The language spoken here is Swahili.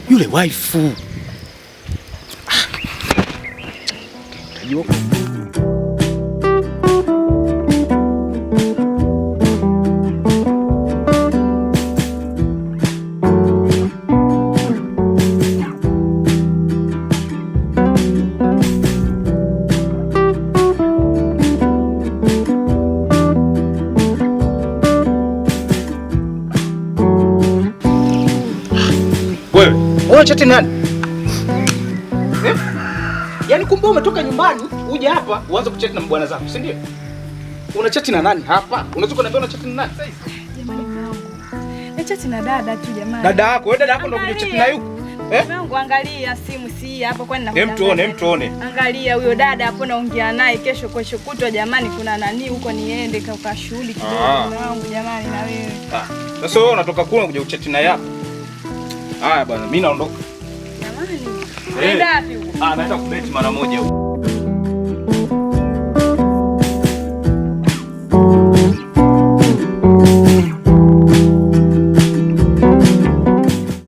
Yule waifu. Wewe chati nani? Yaani kumbe umetoka nyumbani uje hapa uanze kuchati na mbwana zako, si ndio? Una chati na nani hapa? Unaweza kuniambia una chati na nani sasa hivi? Jamani mwanangu. Na chati na dada tu jamani. Dada yako, wewe dada yako ndio kuja chati na yuko. Mwanangu angalia simu si hapo kwani nakuja. Hem tuone. Angalia huyo dada hapo naongea naye kesho kutwa jamani kuna nani huko niende kwa shughuli kidogo mwanangu jamani na wewe. Sasa wewe unatoka kule kuja kuchati na yako. Haya bwana, mimi naondoka. Jamani. Nenda wapi huko? Naenda kubeti mara moja huko.